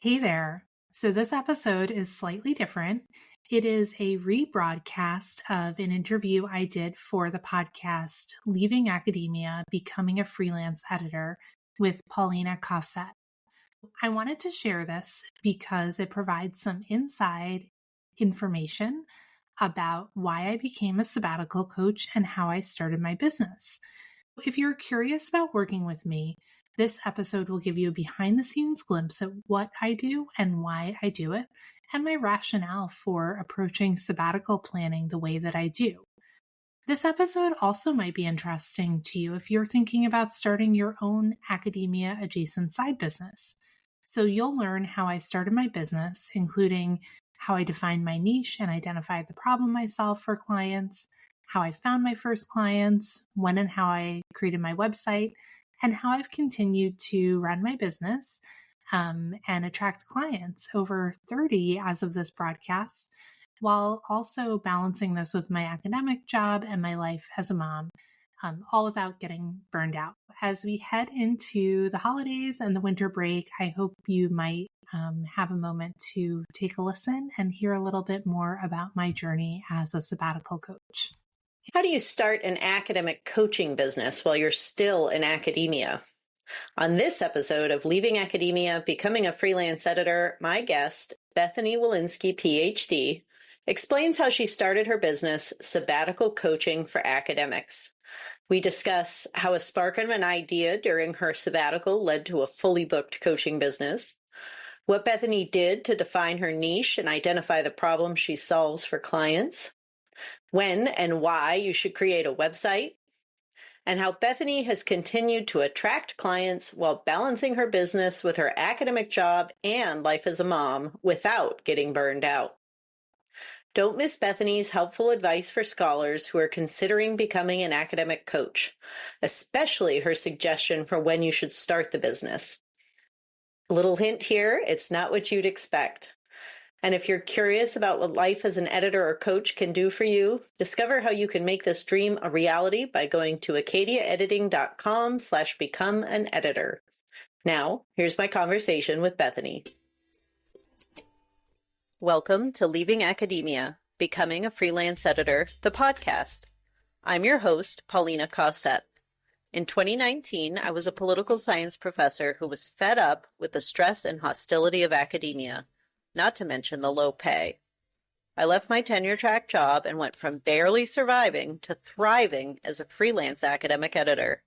Hey there. So this episode is slightly different. It is a rebroadcast of an interview I did for the podcast Leaving Academia, Becoming a Freelance Editor with Paulina Cossette. I wanted to share this because it provides some inside information about why I became a sabbatical coach and how I started my business. If you're curious about working with me, this episode will give you a behind the scenes glimpse at what I do and why I do it, and my rationale for approaching sabbatical planning the way that I do. This episode also might be interesting to you if you're thinking about starting your own academia adjacent side business. So you'll learn how I started my business, including how I defined my niche and identified the problem I solve for clients, how I found my first clients, when and how I created my website, and how I've continued to run my business and attract clients, over 30 as of this broadcast, while also balancing this with my academic job and my life as a mom, all without getting burned out. As we head into the holidays and the winter break, I hope you might have a moment to take a listen and hear a little bit more about my journey as a sabbatical coach. How do you start an academic coaching business while you're still in academia? On this episode of Leaving Academia, Becoming a Freelance Editor, my guest, Bethany Walensky, PhD, explains how she started her business, Sabbatical Coaching for Academics. We discuss how a spark of an idea during her sabbatical led to a fully booked coaching business, what Bethany did to define her niche and identify the problems she solves for clients, when and why you should create a website, and how Bethany has continued to attract clients while balancing her business with her academic job and life as a mom without getting burned out. Don't miss Bethany's helpful advice for scholars who are considering becoming an academic coach, especially her suggestion for when you should start the business. A little hint here, it's not what you'd expect. And if you're curious about what life as an editor or coach can do for you, discover how you can make this dream a reality by going to acadiaediting.com/become an editor. Now, here's my conversation with Bethany. Welcome to Leaving Academia, Becoming a Freelance Editor, the podcast. I'm your host, Paulina Cossette. In 2019, I was a political science professor who was fed up with the stress and hostility of academia, not to mention the low pay. I left my tenure-track job and went from barely surviving to thriving as a freelance academic editor.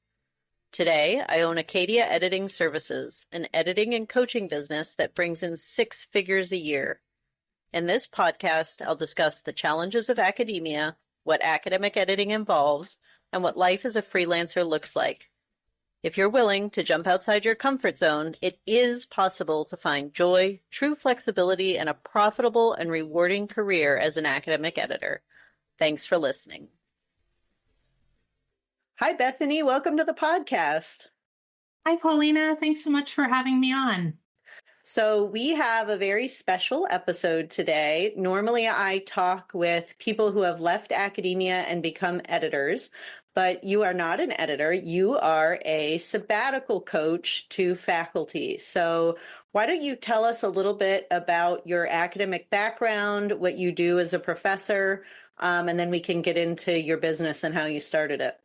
Today, I own Acadia Editing Services, an editing and coaching business that brings in 6 figures a year. In this podcast, I'll discuss the challenges of academia, what academic editing involves, and what life as a freelancer looks like. If you're willing to jump outside your comfort zone, it is possible to find joy, true flexibility, and a profitable and rewarding career as an academic editor. Thanks for listening. Hi, Bethany. Welcome to the podcast. Hi, Paulina. Thanks so much for having me on. So we have a very special episode today. Normally, I talk with people who have left academia and become editors, but you are not an editor. You are a sabbatical coach to faculty. So why don't you tell us a little bit about your academic background, what you do as a professor, and then we can get into your business and how you started it.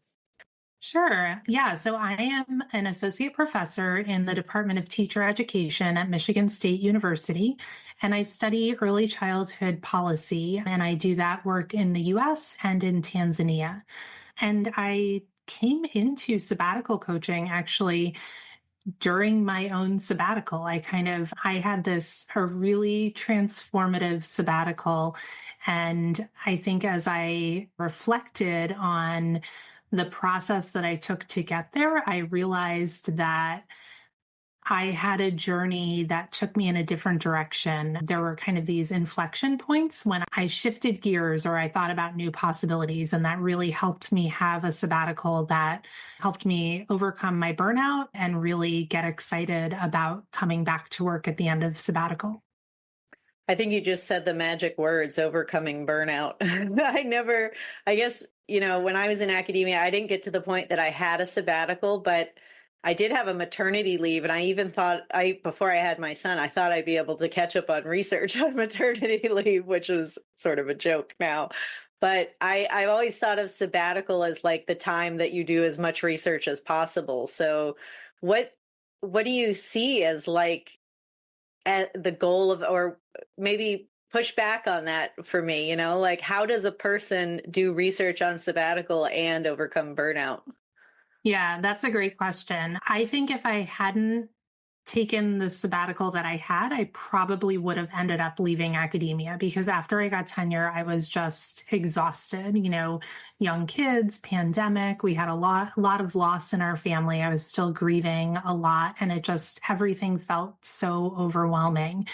Sure. Yeah. So I am an associate professor in the Department of Teacher Education at Michigan State University, and I study early childhood policy, and I do that work in the U.S. and in Tanzania. And I came into sabbatical coaching actually during my own sabbatical. I had a really transformative sabbatical. And I think as I reflected on the process that I took to get there, I realized that I had a journey that took me in a different direction. There were kind of these inflection points when I shifted gears or I thought about new possibilities, and that really helped me have a sabbatical that helped me overcome my burnout and really get excited about coming back to work at the end of sabbatical. I think you just said the magic words, overcoming burnout. I guess, when I was in academia, I didn't get to the point that I had a sabbatical, but I did have a maternity leave, and I even thought before I had my son, I thought I'd be able to catch up on research on maternity leave, which was sort of a joke now. But I've always thought of sabbatical as like the time that you do as much research as possible. So what do you see as like the goal of, or maybe push back on that for me, like how does a person do research on sabbatical and overcome burnout? Yeah, that's a great question. I think if I hadn't taken the sabbatical that I had, I probably would have ended up leaving academia because after I got tenure, I was just exhausted. Young kids, pandemic, we had a lot of loss in our family. I was still grieving a lot, and everything felt so overwhelming.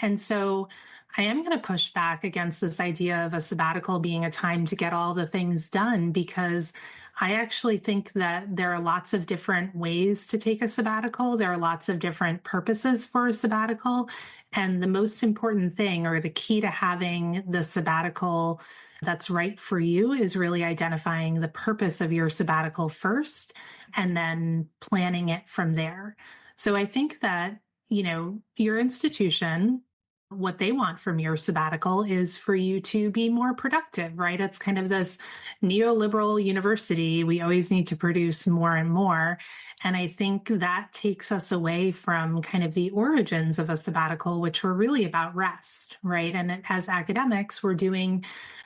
And so I am going to push back against this idea of a sabbatical being a time to get all the things done, because I actually think that there are lots of different ways to take a sabbatical. There are lots of different purposes for a sabbatical. And the most important thing, or the key to having the sabbatical that's right for you, is really identifying the purpose of your sabbatical first and then planning it from there. So I think that, your institution, what they want from your sabbatical is for you to be more productive, right? It's kind of this neoliberal university. We always need to produce more and more. And I think that takes us away from kind of the origins of a sabbatical, which were really about rest, right? And as academics, we're doing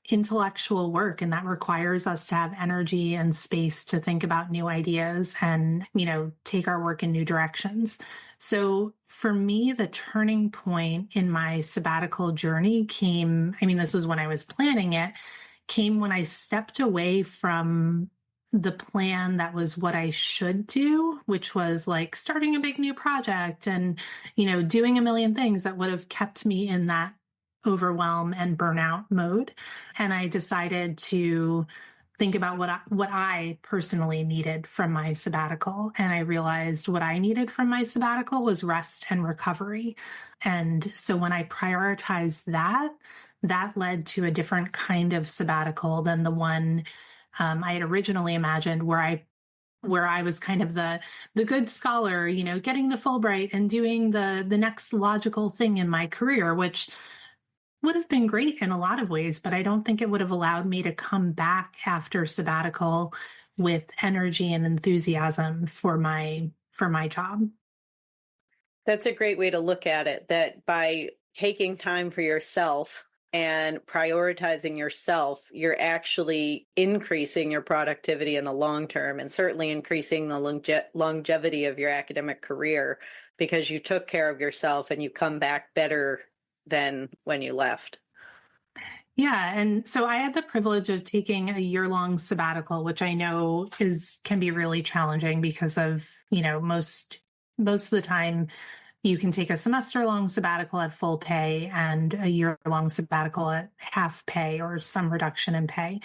intellectual work, and that requires us to have energy and space to think about new ideas and, take our work in new directions. So for me, the turning point in my sabbatical journey this was when I was planning it, came when I stepped away from the plan that was what I should do, which was like starting a big new project and, doing a million things that would have kept me in that overwhelm and burnout mode. And I decided to think about what I personally needed from my sabbatical. And I realized what I needed from my sabbatical was rest and recovery. And so when I prioritized that led to a different kind of sabbatical than the one I had originally imagined, where I was kind of the good scholar, getting the Fulbright and doing the next logical thing in my career, which would have been great in a lot of ways, but I don't think it would have allowed me to come back after sabbatical with energy and enthusiasm for my job. That's a great way to look at it, that by taking time for yourself and prioritizing yourself, you're actually increasing your productivity in the long term, and certainly increasing the longevity of your academic career, because you took care of yourself and you come back better than when you left. Yeah. And so I had the privilege of taking a year-long sabbatical, which I know can be really challenging because of, most of the time you can take a semester-long sabbatical at full pay and a year-long sabbatical at half pay or some reduction in pay.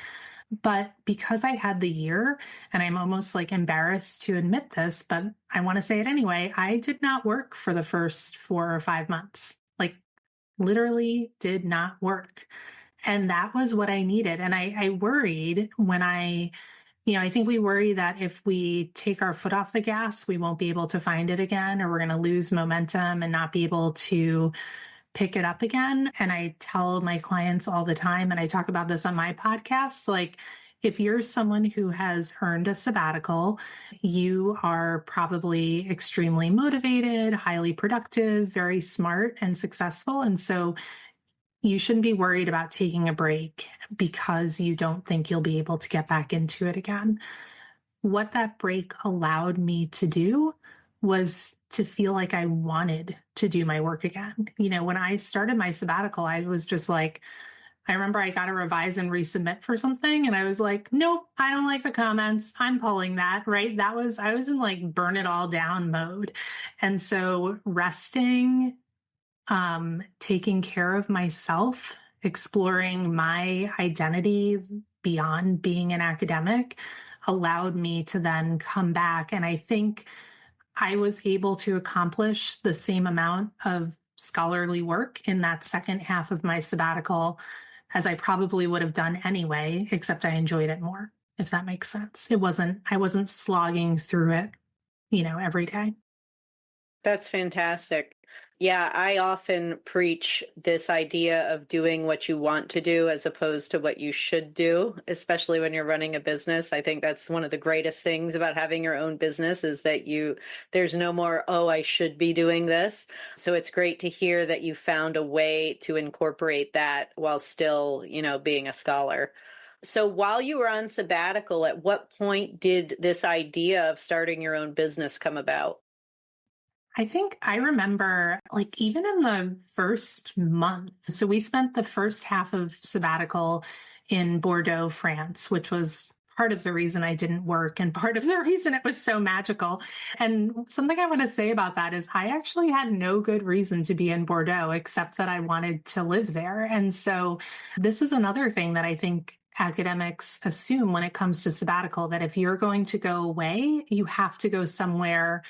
But because I had the year, and I'm almost like embarrassed to admit this, but I want to say it anyway, I did not work for the first 4 or 5 months. Like, literally did not work. And that was what I needed. And I worried when I think we worry that if we take our foot off the gas, we won't be able to find it again, or we're going to lose momentum and not be able to pick it up again. And I tell my clients all the time, and I talk about this on my podcast, like, if you're someone who has earned a sabbatical, you are probably extremely motivated, highly productive, very smart and successful. And so you shouldn't be worried about taking a break because you don't think you'll be able to get back into it again. What that break allowed me to do was to feel like I wanted to do my work again. When I started my sabbatical, I was just like, I remember I got to revise and resubmit for something, and I was like, nope, I don't like the comments, I'm pulling that, right? I was in like burn it all down mode. And so resting, taking care of myself, exploring my identity beyond being an academic allowed me to then come back. And I think I was able to accomplish the same amount of scholarly work in that second half of my sabbatical as I probably would have done anyway, except I enjoyed it more, if that makes sense. I wasn't slogging through it every day. That's fantastic. Yeah, I often preach this idea of doing what you want to do as opposed to what you should do, especially when you're running a business. I think that's one of the greatest things about having your own business is that there's no more, oh, I should be doing this. So it's great to hear that you found a way to incorporate that while still, being a scholar. So while you were on sabbatical, at what point did this idea of starting your own business come about? I think I remember, like, even in the first month. So we spent the first half of sabbatical in Bordeaux, France, which was part of the reason I didn't work and part of the reason it was so magical. And something I want to say about that is I actually had no good reason to be in Bordeaux except that I wanted to live there. And so this is another thing that I think academics assume when it comes to sabbatical, that if you're going to go away, you have to go somewhere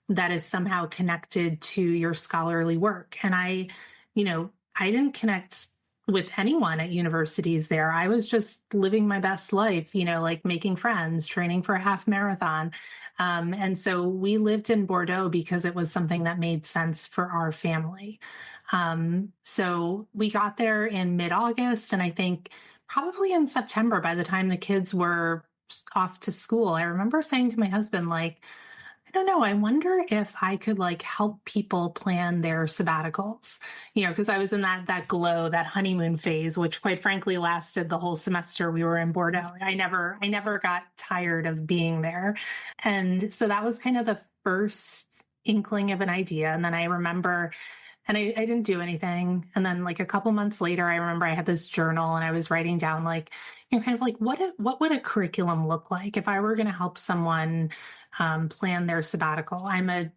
that is somehow connected to your scholarly work. And I didn't connect with anyone at universities there. I was just living my best life, like making friends, training for a half marathon. And so we lived in Bordeaux because it was something that made sense for our family. So we got there in mid-August, and I think probably in September, by the time the kids were off to school, I remember saying to my husband, like, I don't know. I wonder if I could help people plan their sabbaticals, because I was in that glow, that honeymoon phase, which quite frankly lasted the whole semester we were in Bordeaux. I never got tired of being there. And so that was kind of the first inkling of an idea. And then I remember, and I didn't do anything. And then a couple months later, I remember I had this journal and I was writing down what would a curriculum look like if I were going to help someone plan their sabbatical. I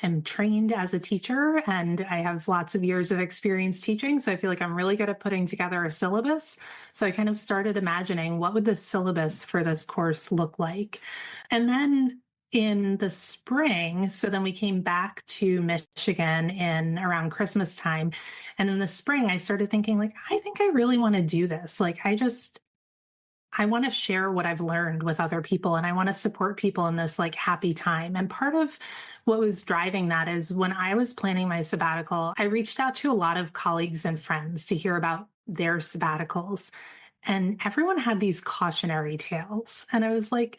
am trained as a teacher and I have lots of years of experience teaching. So I feel like I'm really good at putting together a syllabus. So I kind of started imagining what would the syllabus for this course look like. And then in the spring, so then we came back to Michigan in around Christmas time. And in the spring, I started thinking I think I really want to do this. I want to share what I've learned with other people and I want to support people in this happy time. And part of what was driving that is when I was planning my sabbatical, I reached out to a lot of colleagues and friends to hear about their sabbaticals. And everyone had these cautionary tales. And I was like,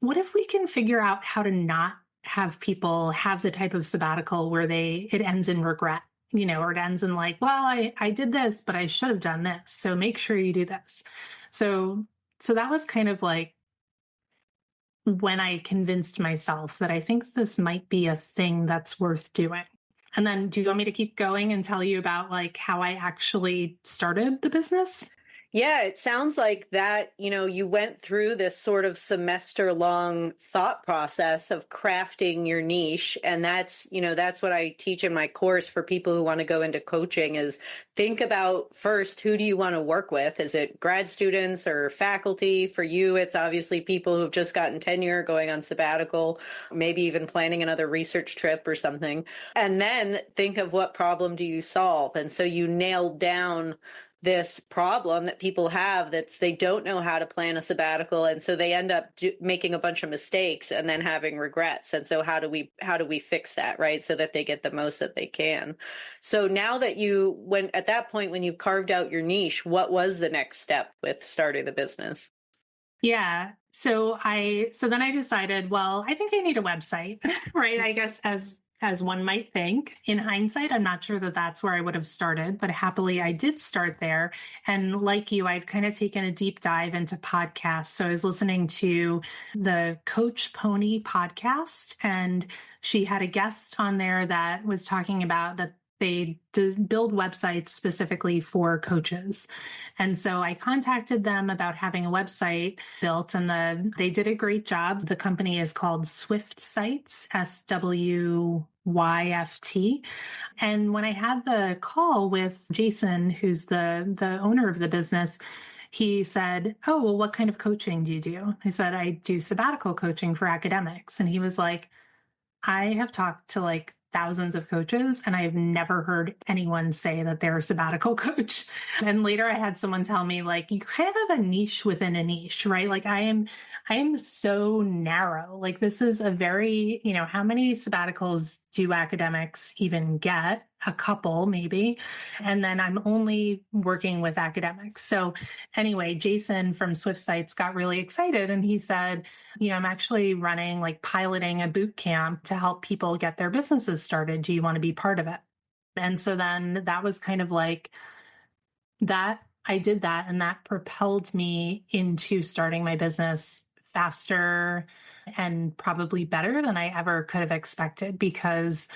what if we can figure out how to not have people have the type of sabbatical where it ends in regret, or it ends in I did this, but I should have done this. So make sure you do this. So that was kind of when I convinced myself that I think this might be a thing that's worth doing. And then do you want me to keep going and tell you about how I actually started the business? Yeah, it sounds like that, you went through this sort of semester long thought process of crafting your niche. And that's what I teach in my course for people who want to go into coaching is think about first, who do you want to work with? Is it grad students or faculty? For you, it's obviously people who've just gotten tenure, going on sabbatical, maybe even planning another research trip or something. And then think of what problem do you solve? And so you nailed down this problem that people have that's they don't know how to plan a sabbatical, and so they end up making a bunch of mistakes and then having regrets. And so how do we fix that, right, so that they get the most that they can? So now that at that point when you've carved out your niche, what was the next step with starting the business? Yeah. So then I decided, well, I think I need a website, right? I guess as one might think. In hindsight, I'm not sure that that's where I would have started, but happily I did start there. And like you, I'd kind of taken a deep dive into podcasts. So I was listening to the Coach Pony podcast, and she had a guest on there that was talking about that they build websites specifically for coaches. And so I contacted them about having a website built, and they did a great job. The company is called Swift Sites, SWYFT. And when I had the call with Jason, who's the owner of the business, he said, "Oh, well, what kind of coaching do you do?" I said, "I do sabbatical coaching for academics." And he was like, "I have talked to thousands of coaches, and I've never heard anyone say that they're a sabbatical coach. And later I had someone tell me, like, you kind of have a niche within a niche, right? Like I am so narrow. Like this is a very, how many sabbaticals do academics even get? A couple, maybe. And then I'm only working with academics. So anyway, Jason from Swift Sites got really excited and he said, I'm actually running, like piloting a boot camp to help people get their businesses started. Do you want to be part of it? And so then that was kind of like that. I did that and that propelled me into starting my business faster and probably better than I ever could have expected because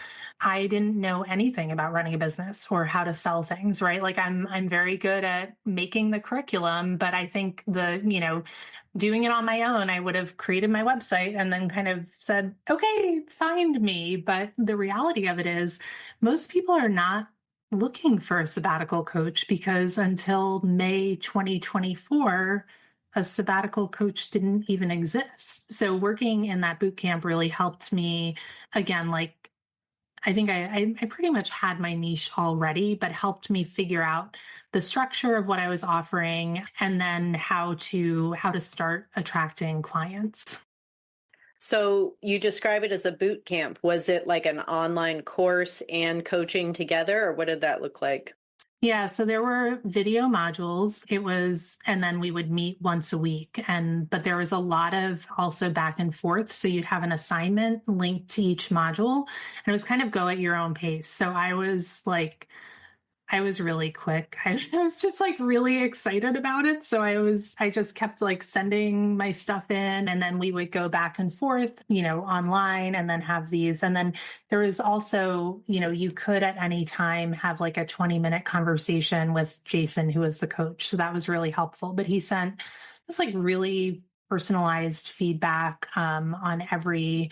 I didn't know anything about running a business or how to sell things, right? Like I'm very good at making the curriculum, but I think doing it on my own, I would have created my website and then kind of said, okay, find me. But the reality of it is most people are not looking for a sabbatical coach because until May 2024, a sabbatical coach didn't even exist. So working in that boot camp really helped me again, like I think I pretty much had my niche already, but helped me figure out the structure of what I was offering and then how to start attracting clients. So you describe it as a boot camp. Was it like an online course and coaching together, or what did that look like? Yeah, so there were video modules. And then we would meet once a week. But there was a lot of also back and forth. So you'd have an assignment linked to each module and it was kind of go at your own pace. So I was really quick. I was just like really excited about it. So I just kept like sending my stuff in and then we would go back and forth, online and then have these. And then there was also, you could at any time have like a 20-minute conversation with Jason, who was the coach. So that was really helpful. But he sent just like really personalized feedback on every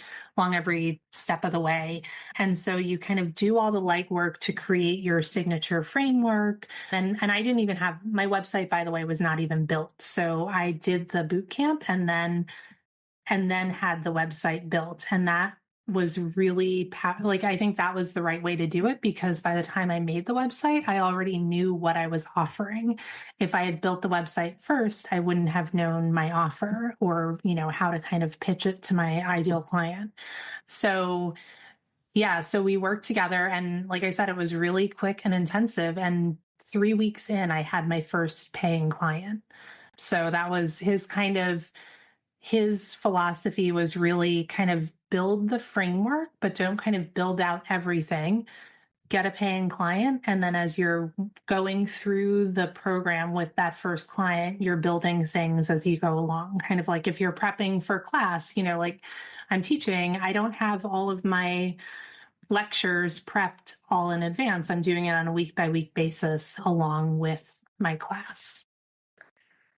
step of the way. And so you kind of do all the legwork to create your signature framework. And I didn't even have my website, by the way, was not even built. So I did the boot camp and then had the website built. And that was really I think that was the right way to do it because by the time I made the website, I already knew what I was offering. If I had built the website first, I wouldn't have known my offer or, how to kind of pitch it to my ideal client. So yeah, so we worked together and like I said, it was really quick and intensive. And 3 weeks in, I had my first paying client. So that was his philosophy was really kind of build the framework, but don't kind of build out everything. Get a paying client. And then as you're going through the program with that first client, you're building things as you go along. Kind of like if you're prepping for class, like I'm teaching, I don't have all of my lectures prepped all in advance. I'm doing it on a week by week basis along with my class.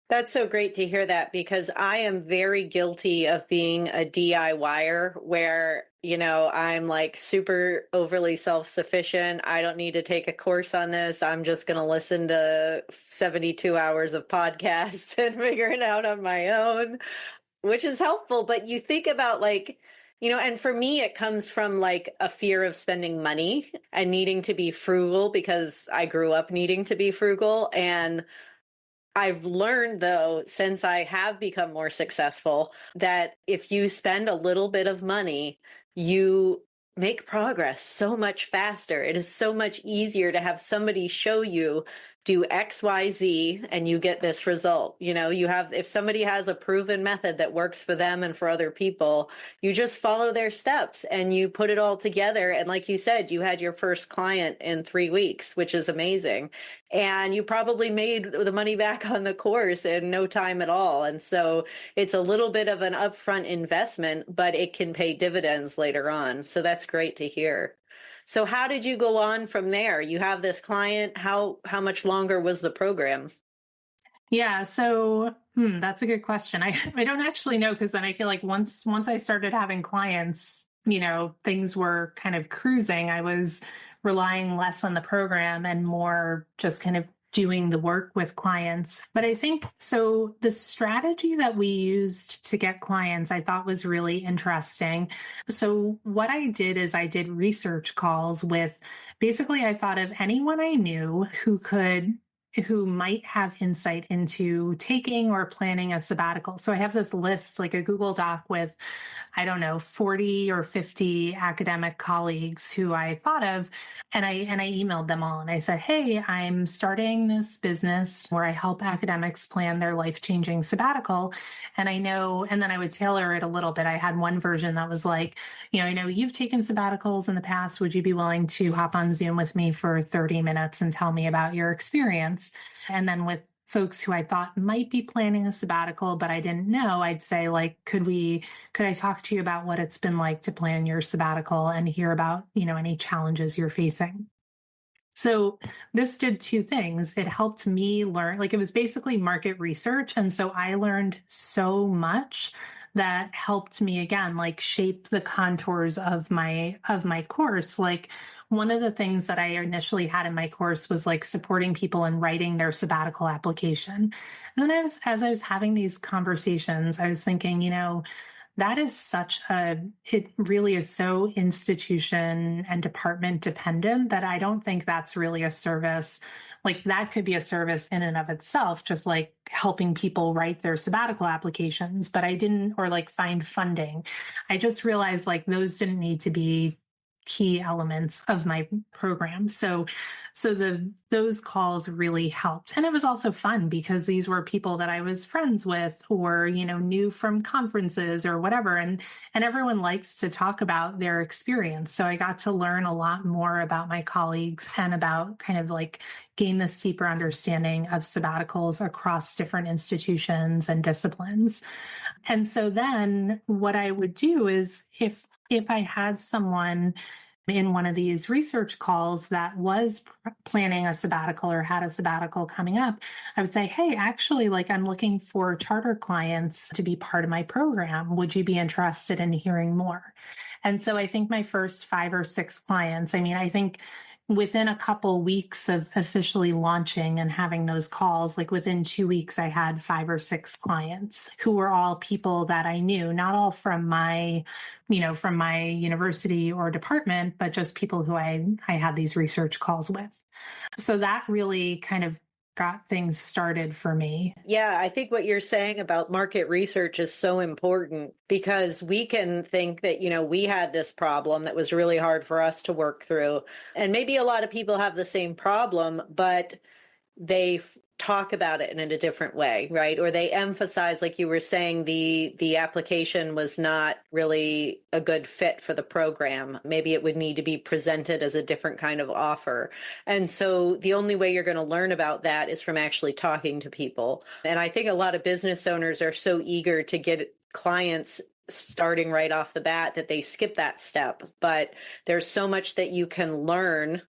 That's so great to hear that because I am very guilty of being a DIYer where, I'm like super overly self-sufficient. I don't need to take a course on this. I'm just going to listen to 72 hours of podcasts and figure it out on my own, which is helpful. But you think about and for me, it comes from like a fear of spending money and needing to be frugal because I grew up needing to be frugal. And I've learned, though, since I have become more successful, that if you spend a little bit of money, you make progress so much faster. It is so much easier to have somebody show you do X, Y, Z, and you get this result. If somebody has a proven method that works for them and for other people, you just follow their steps and you put it all together. And like you said, you had your first client in 3 weeks, which is amazing. And you probably made the money back on the course in no time at all. And so it's a little bit of an upfront investment, but it can pay dividends later on. So that's great to hear. So how did you go on from there? You have this client. How much longer was the program? Yeah, so that's a good question. I don't actually know because then I feel like once I started having clients, things were kind of cruising. I was relying less on the program and more just kind of doing the work with clients. But I think so the strategy that we used to get clients I thought was really interesting. So what I did is I did research calls with basically I thought of anyone I knew who might have insight into taking or planning a sabbatical. So I have this list, like a Google Doc with, I don't know, 40 or 50 academic colleagues who I thought of. And I emailed them all and I said, hey, I'm starting this business where I help academics plan their life-changing sabbatical. And I know, and then I would tailor it a little bit. I had one version that was like, I know you've taken sabbaticals in the past. Would you be willing to hop on Zoom with me for 30 minutes and tell me about your experience? And then with folks who I thought might be planning a sabbatical, but I didn't know, I'd say like, could I talk to you about what it's been like to plan your sabbatical and hear about, any challenges you're facing? So this did two things. It helped me learn, like it was basically market research. And so I learned so much that helped me again, like shape the contours of my course. Like one of the things that I initially had in my course was like supporting people in writing their sabbatical application. And then as I was having these conversations, I was thinking, that is it really is so institution and department dependent that I don't think that's really a service. Like that could be a service in and of itself, just like helping people write their sabbatical applications, but I didn't, or like find funding. I just realized like those didn't need to be key elements of my program. So those calls really helped. And it was also fun because these were people that I was friends with or, knew from conferences or whatever. And everyone likes to talk about their experience. So I got to learn a lot more about my colleagues and about kind of like gain this deeper understanding of sabbaticals across different institutions and disciplines. And so then what I would do is if I had someone in one of these research calls that was planning a sabbatical or had a sabbatical coming up, I would say, hey, actually, like I'm looking for charter clients to be part of my program. Would you be interested in hearing more? And so I think my first 5 or 6 clients, I think within a couple weeks of officially launching and having those calls, like within 2 weeks, I had 5 or 6 clients who were all people that I knew, not all from my university or department, but just people who I had these research calls with. So that really kind of got things started for me. Yeah, I think what you're saying about market research is so important because we can think that, we had this problem that was really hard for us to work through. And maybe a lot of people have the same problem, but they talk about it in a different way, right? Or they emphasize, like you were saying, the application was not really a good fit for the program. Maybe it would need to be presented as a different kind of offer. And so the only way you're going to learn about that is from actually talking to people. And I think a lot of business owners are so eager to get clients starting right off the bat that they skip that step. But there's so much that you can learn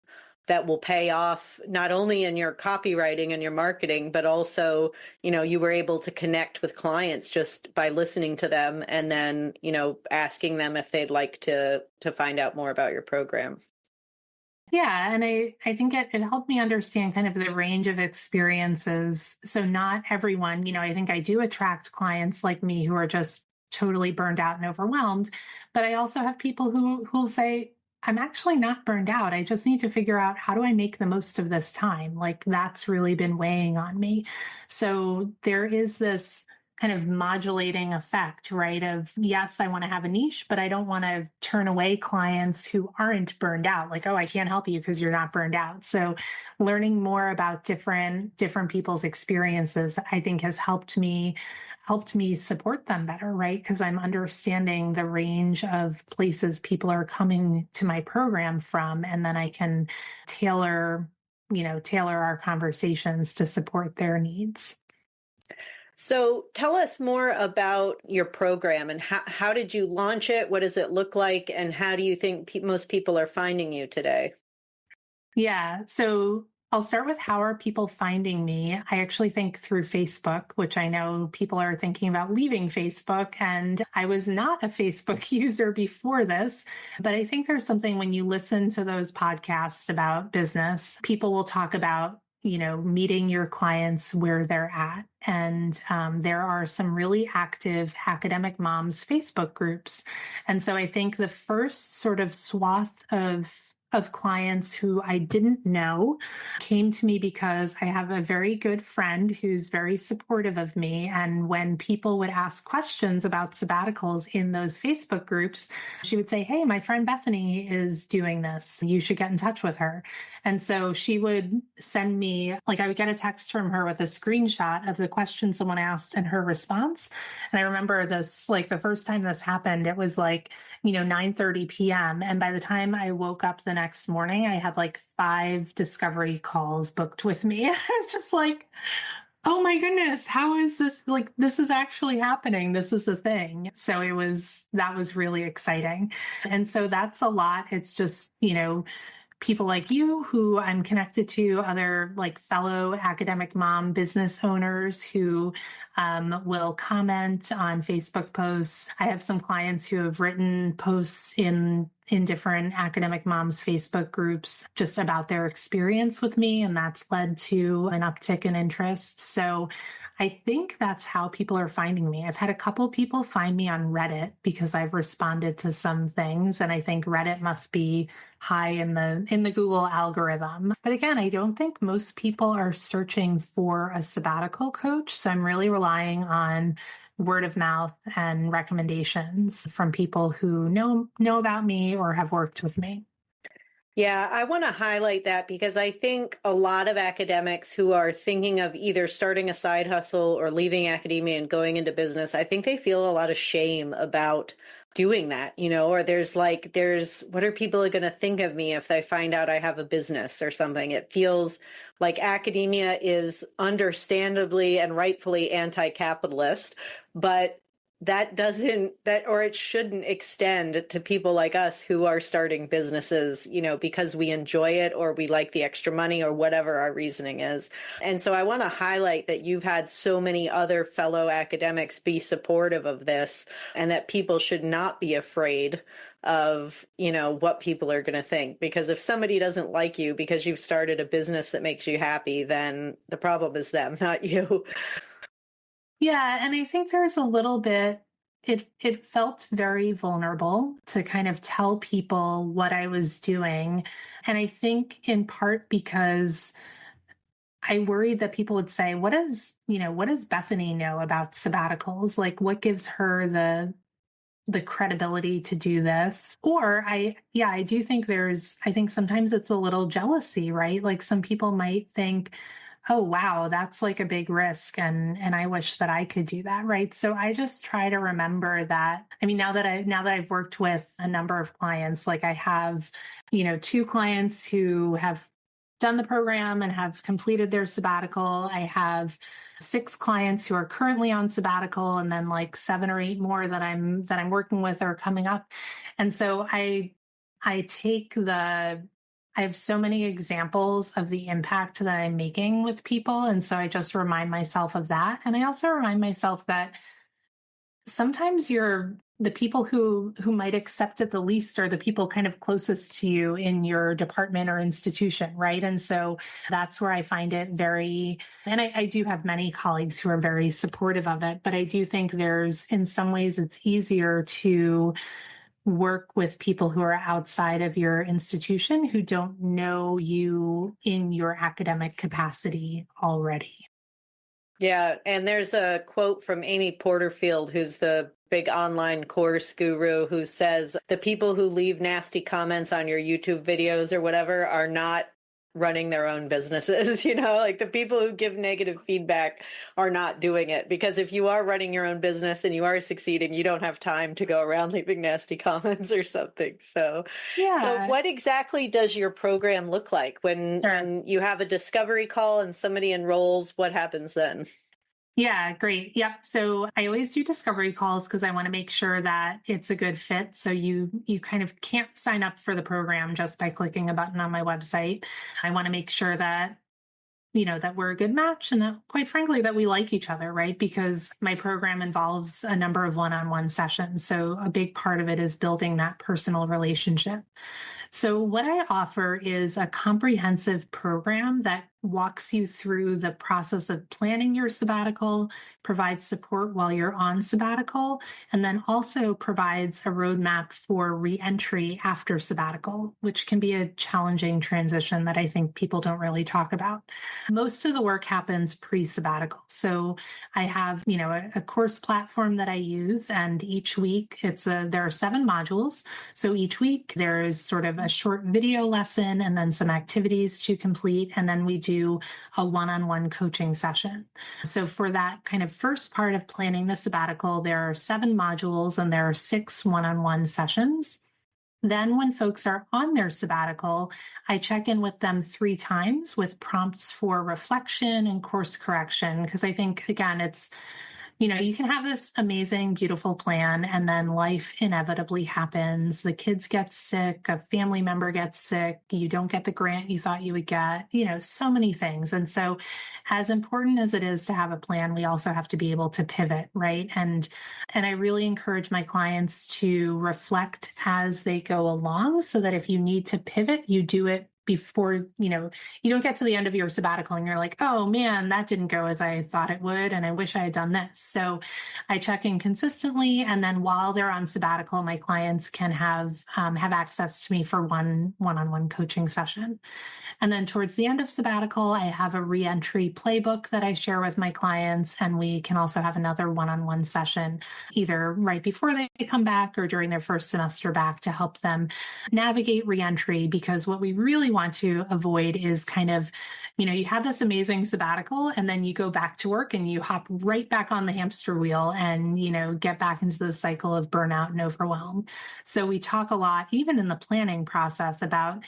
that will pay off not only in your copywriting and your marketing, but also, you were able to connect with clients just by listening to them and then, asking them if they'd like to find out more about your program. Yeah. And I think it helped me understand kind of the range of experiences. So not everyone, I think I do attract clients like me who are just totally burned out and overwhelmed, but I also have people who'll say, I'm actually not burned out. I just need to figure out how do I make the most of this time? Like that's really been weighing on me. So there is this kind of modulating effect, right? Of yes, I want to have a niche, but I don't want to turn away clients who aren't burned out. Like, oh, I can't help you because you're not burned out. So learning more about different people's experiences, I think has helped me support them better, right? Because I'm understanding the range of places people are coming to my program from, and then I can tailor our conversations to support their needs. So tell us more about your program and how did you launch it? What does it look like? And how do you think most people are finding you today? Yeah. So I'll start with how are people finding me? I actually think through Facebook, which I know people are thinking about leaving Facebook. And I was not a Facebook user before this, but I think there's something when you listen to those podcasts about business, people will talk about meeting your clients where they're at. And there are some really active academic moms Facebook groups. And so I think the first sort of swath of clients who I didn't know came to me because I have a very good friend who's very supportive of me. And when people would ask questions about sabbaticals in those Facebook groups, she would say, "Hey, my friend Bethany is doing this. You should get in touch with her." And so she would send me, I would get a text from her with a screenshot of the question someone asked and her response. And I remember this, the first time this happened, it was 9:30 p.m. And by the time I woke up the next morning, I had 5 discovery calls booked with me. I was just like, oh my goodness, how is this? This is actually happening. This is a thing. So that was really exciting. And so that's a lot. It's just, people like you who I'm connected to, other fellow academic mom business owners who will comment on Facebook posts. I have some clients who have written posts in different academic moms Facebook groups just about their experience with me, and that's led to an uptick in interest. So I think that's how people are finding me. I've had a couple people find me on Reddit because I've responded to some things, and I think Reddit must be high in the Google algorithm. But again, I don't think most people are searching for a sabbatical coach, so I'm really relying on word of mouth and recommendations from people who know about me or have worked with me. Yeah, I want to highlight that because I think a lot of academics who are thinking of either starting a side hustle or leaving academia and going into business, I think they feel a lot of shame about doing that, or there's what are people going to think of me if they find out I have a business or something? It feels like academia is understandably and rightfully anti-capitalist, but it shouldn't extend to people like us who are starting businesses, because we enjoy it or we like the extra money or whatever our reasoning is. And so I want to highlight that you've had so many other fellow academics be supportive of this, and that people should not be afraid of, what people are going to think. Because if somebody doesn't like you because you've started a business that makes you happy, then the problem is them, not you. Yeah, and I think there's a little bit, it felt very vulnerable to kind of tell people what I was doing. And I think in part because I worried that people would say, what does Bethany know about sabbaticals? What gives her the credibility to do this? Or I do think I think sometimes it's a little jealousy, right? Some people might think, oh, wow, that's a big risk. And I wish that I could do that. Right. So I just try to remember that. I mean, now that I've worked with a number of clients, I have, 2 clients who have done the program and have completed their sabbatical. I have 6 clients who are currently on sabbatical, and then 7 or 8 more that I'm working with or coming up. And so I have so many examples of the impact that I'm making with people. And so I just remind myself of that. And I also remind myself that sometimes the people who might accept it the least are the people kind of closest to you in your department or institution, right? And so that's where I find it and I do have many colleagues who are very supportive of it, but I do think in some ways it's easier to work with people who are outside of your institution who don't know you in your academic capacity already. Yeah, and there's a quote from Amy Porterfield, who's the big online course guru, who says the people who leave nasty comments on your YouTube videos or whatever are not running their own businesses. The people who give negative feedback are not doing it, because if you are running your own business and you are succeeding, you don't have time to go around leaving nasty comments or something. So what exactly does your program look like when you have a discovery call and somebody enrolls? What happens then? Yeah, great. Yep. So I always do discovery calls because I want to make sure that it's a good fit. So you kind of can't sign up for the program just by clicking a button on my website. I want to make sure that that we're a good match and that, quite frankly, that we like each other, right? Because my program involves a number of one-on-one sessions. So a big part of it is building that personal relationship. So what I offer is a comprehensive program that walks you through the process of planning your sabbatical, provides support while you're on sabbatical, and then also provides a roadmap for reentry after sabbatical, which can be a challenging transition that I think people don't really talk about. Most of the work happens pre-sabbatical. So I have, a course platform that I use, and each week there are 7 modules. So each week there is sort of a short video lesson and then some activities to complete. And then we do a one-on-one coaching session. So for that kind of first part of planning the sabbatical, there are 7 modules and there are 6 one-on-one sessions. Then when folks are on their sabbatical, I check in with them 3 times with prompts for reflection and course correction. Because I think, again, you can have this amazing, beautiful plan, and then life inevitably happens. The kids get sick, a family member gets sick, you don't get the grant you thought you would get, so many things. And so as important as it is to have a plan, we also have to be able to pivot, right? And I really encourage my clients to reflect as they go along so that if you need to pivot, you do it before, you don't get to the end of your sabbatical and you're like, oh man, that didn't go as I thought it would. And I wish I had done this. So I check in consistently. And then while they're on sabbatical, my clients can have access to me for one-on-one coaching session. And then towards the end of sabbatical, I have a reentry playbook that I share with my clients. And we can also have another one-on-one session, either right before they come back or during their first semester back, to help them navigate reentry. Because what we really want to avoid is kind of, you have this amazing sabbatical and then you go back to work and you hop right back on the hamster wheel and, get back into the cycle of burnout and overwhelm. So we talk a lot, even in the planning process, about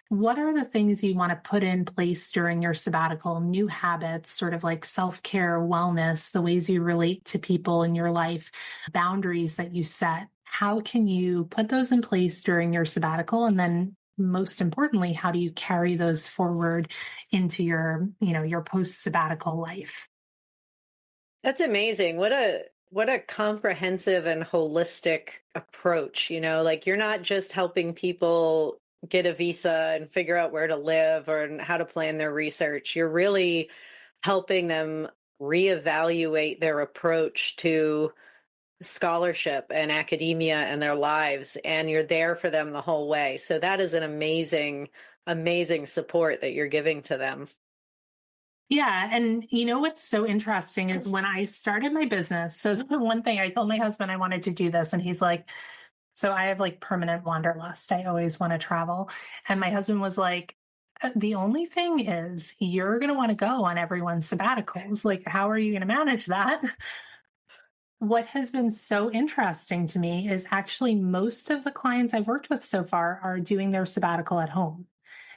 what are the things you want to put in place during your sabbatical, new habits, sort of like self-care, wellness, the ways you relate to people in your life, boundaries that you set. How can you put those in place during your sabbatical? And then most importantly, how do you carry those forward into your post-sabbatical life? That's amazing. What a comprehensive and holistic approach, like you're not just helping people get a visa and figure out where to live or how to plan their research. You're really helping them reevaluate their approach to scholarship and academia and their lives, and you're there for them the whole way. So that is an amazing, amazing support that you're giving to them. Yeah. And what's so interesting is when I started my business, so the one thing I told my husband I wanted to do this, and he's like, so I have like permanent wanderlust. I always want to travel. And my husband was like, the only thing is you're going to want to go on everyone's sabbaticals. Like, how are you going to manage that? What has been so interesting to me is actually most of the clients I've worked with so far are doing their sabbatical at home.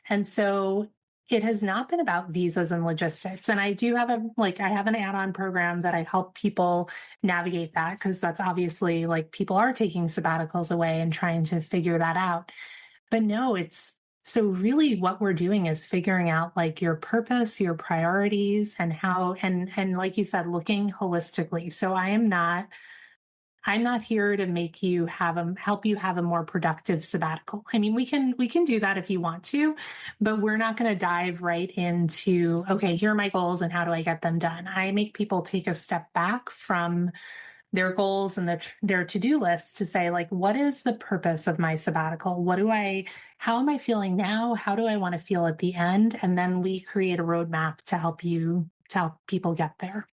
And so it has not been about visas and logistics. And I do have I have an add-on program that I help people navigate that, because that's obviously like people are taking sabbaticals away and trying to figure that out. But no, so really what we're doing is figuring out like your purpose, your priorities, and how, and like you said, looking holistically. So I'm not here to help you have a more productive sabbatical. I mean, we can do that if you want to, but we're not going to dive right into, okay, here are my goals and how do I get them done? I make people take a step back from their goals and their to-do list to say, like, what is the purpose of my sabbatical? How am I feeling now? How do I want to feel at the end? And then we create a roadmap to help people get there.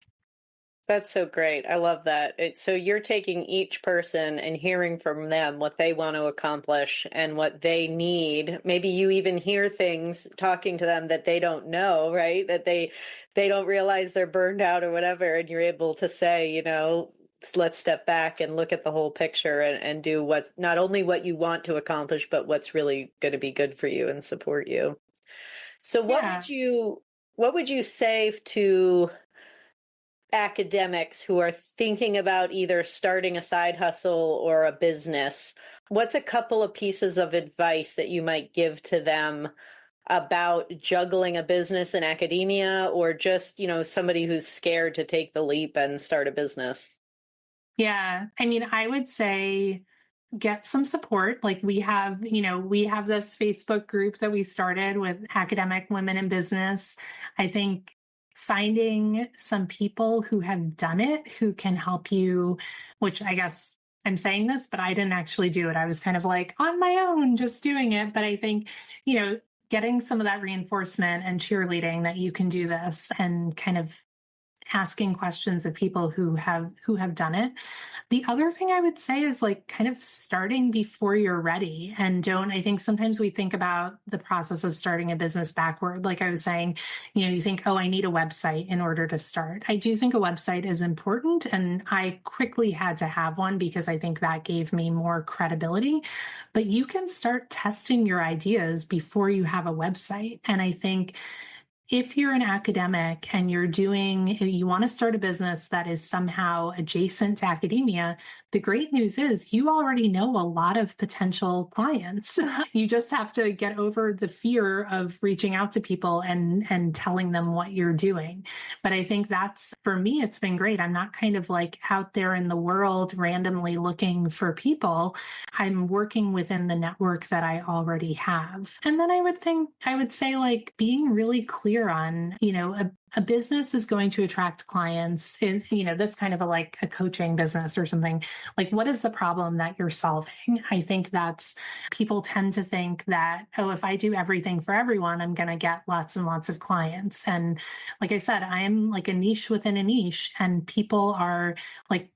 That's so great. I love that. So you're taking each person and hearing from them what they want to accomplish and what they need. Maybe you even hear things talking to them that they don't know, right? That they don't realize they're burned out or whatever. And you're able to say, let's step back and look at the whole picture and do not only what you want to accomplish, but what's really going to be good for you and support you. So what would you say to academics who are thinking about either starting a side hustle or a business? What's a couple of pieces of advice that you might give to them about juggling a business in academia, or just, somebody who's scared to take the leap and start a business? Yeah. I mean, I would say get some support. Like we have this Facebook group that we started with academic women in business. I think finding some people who have done it, who can help you, which I guess I'm saying this, but I didn't actually do it. I was kind of like on my own, just doing it. But I think, getting some of that reinforcement and cheerleading that you can do this, and kind of asking questions of people who have done it. The other thing I would say is like kind of starting before you're ready. And I think sometimes we think about the process of starting a business backward. Like I was saying, you think, oh, I need a website in order to start. I do think a website is important, and I quickly had to have one because I think that gave me more credibility. But you can start testing your ideas before you have a website. And I think if you're an academic and you want to start a business that is somehow adjacent to academia, the great news is you already know a lot of potential clients. You just have to get over the fear of reaching out to people and telling them what you're doing. But I think for me, it's been great. I'm not kind of like out there in the world randomly looking for people. I'm working within the network that I already have. And then I would say like being really clear on, a business is going to attract clients in, this kind of a coaching business or something. Like, what is the problem that you're solving? I think people tend to think that, oh, if I do everything for everyone, I'm going to get lots and lots of clients. And like I said, I'm like a niche within a niche, and people are like,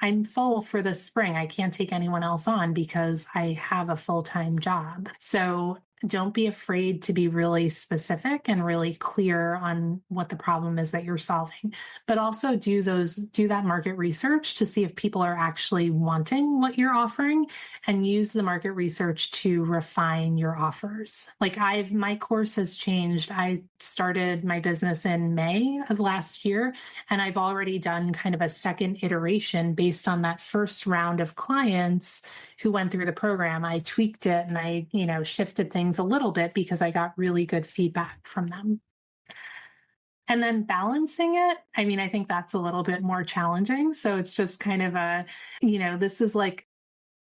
I'm full for the spring. I can't take anyone else on because I have a full-time job. So don't be afraid to be really specific and really clear on what the problem is that you're solving, but also do that market research to see if people are actually wanting what you're offering, and use the market research to refine your offers. Like my course has changed. I started my business in May of last year, and I've already done kind of a second iteration based on that first round of clients who went through the program. I tweaked it and I, shifted things a little bit because I got really good feedback from them. And then balancing it, I think that's a little bit more challenging. So it's just kind of this is like,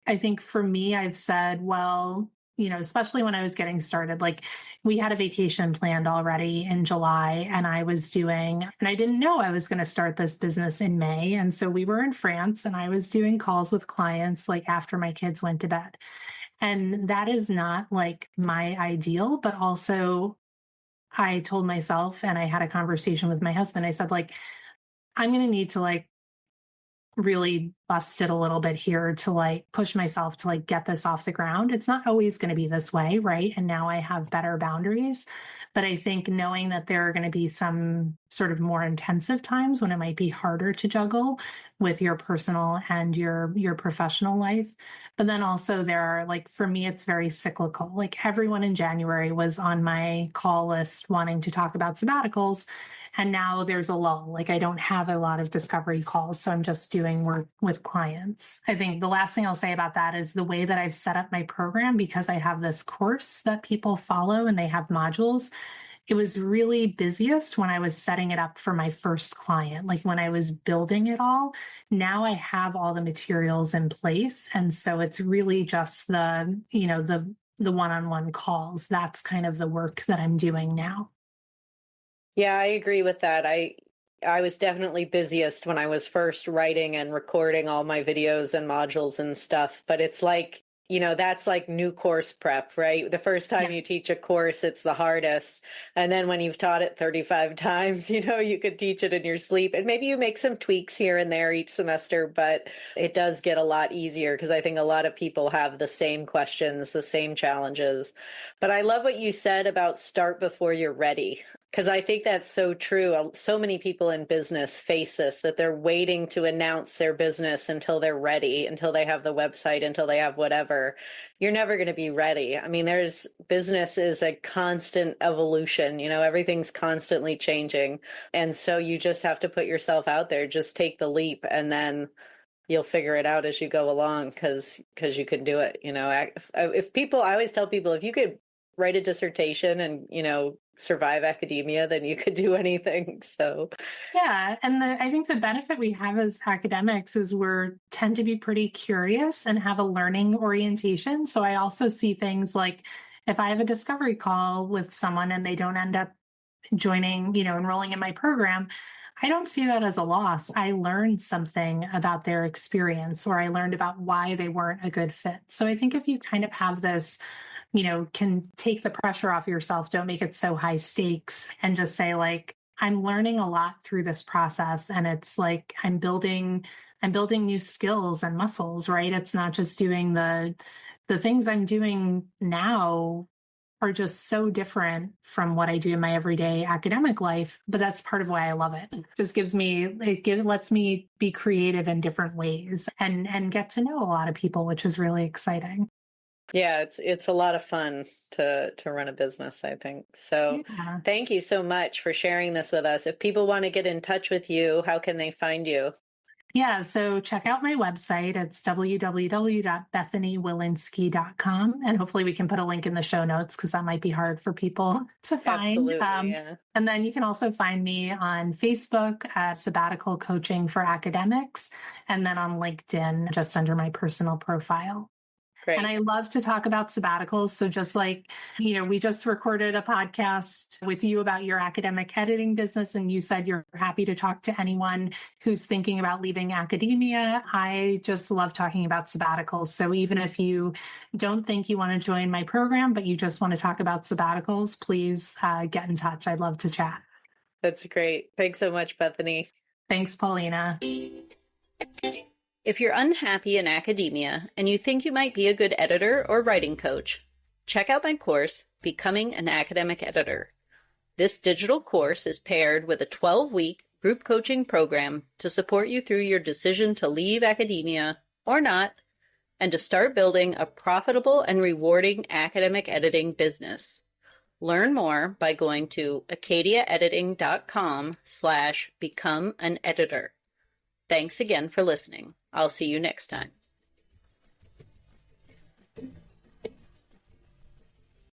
I think for me, I've said, well, especially when I was getting started, like we had a vacation planned already in July, and I didn't know I was going to start this business in May. And so we were in France, and I was doing calls with clients like after my kids went to bed. And that is not like my ideal, but also I told myself, and I had a conversation with my husband, I said, like, I'm going to need to like really bust it a little bit here to like push myself to like get this off the ground. It's not always going to be this way, right? And now I have better boundaries. But I think knowing that there are going to be some sort of more intensive times when it might be harder to juggle with your personal and your professional life. But then also there are, like, for me, it's very cyclical. Like everyone in January was on my call list wanting to talk about sabbaticals. And now there's a lull. Like I don't have a lot of discovery calls. So I'm just doing work with clients. I think the last thing I'll say about that is the way that I've set up my program, because I have this course that people follow and they have modules. It was really busiest when I was setting it up for my first client, like when I was building it all. Now I have all the materials in place. And so it's really just the one-on-one calls. That's kind of the work that I'm doing now. Yeah, I agree with that. I was definitely busiest when I was first writing and recording all my videos and modules and stuff. But it's like, that's like new course prep, right? The first time you teach a course, it's the hardest. And then when you've taught it 35 times, you could teach it in your sleep. And maybe you make some tweaks here and there each semester, but it does get a lot easier because I think a lot of people have the same questions, the same challenges. But I love what you said about start before you're ready, because I think that's so true. So many people in business face this, that they're waiting to announce their business until they're ready, until they have the website, until they have whatever. You're never going to be ready. Business is a constant evolution. Everything's constantly changing. And so you just have to put yourself out there, just take the leap, and then you'll figure it out as you go along because you can do it. I always tell people, if you could write a dissertation and, survive academia, then you could do anything. So yeah. And I think the benefit we have as academics is tend to be pretty curious and have a learning orientation. So I also see things like if I have a discovery call with someone and they don't end up joining, enrolling in my program, I don't see that as a loss. I learned something about their experience, or I learned about why they weren't a good fit. So I think if you kind of have this, can take the pressure off yourself, don't make it so high stakes, and just say like, I'm learning a lot through this process. And it's like, I'm building new skills and muscles, right? It's not just doing the things I'm doing now are just so different from what I do in my everyday academic life, but that's part of why I love it. It just lets me be creative in different ways and get to know a lot of people, which is really exciting. yeah, it's a lot of fun to run a business, I think. So Yeah. thank you so much for sharing this with us. If people want to get in touch with you, how can they find you? Yeah, so check out my website. It's www.bethanywilinski.com. And hopefully we can put a link in the show notes because that might be hard for people to find. Absolutely, yeah. And then you can also find me on Facebook, Sabbatical Coaching for Academics, and then on LinkedIn, just under my personal profile. Great. And I love to talk about sabbaticals. So just like, we just recorded a podcast with you about your academic editing business, and you said you're happy to talk to anyone who's thinking about leaving academia. I just love talking about sabbaticals. So even if you don't think you want to join my program, but you just want to talk about sabbaticals, please get in touch. I'd love to chat. That's great. Thanks so much, Bethany. Thanks, Paulina. If you're unhappy in academia and you think you might be a good editor or writing coach, check out my course, Becoming an Academic Editor. This digital course is paired with a 12-week group coaching program to support you through your decision to leave academia or not, and to start building a profitable and rewarding academic editing business. Learn more by going to acadiaediting.com/become an editor. Thanks again for listening. I'll see you next time.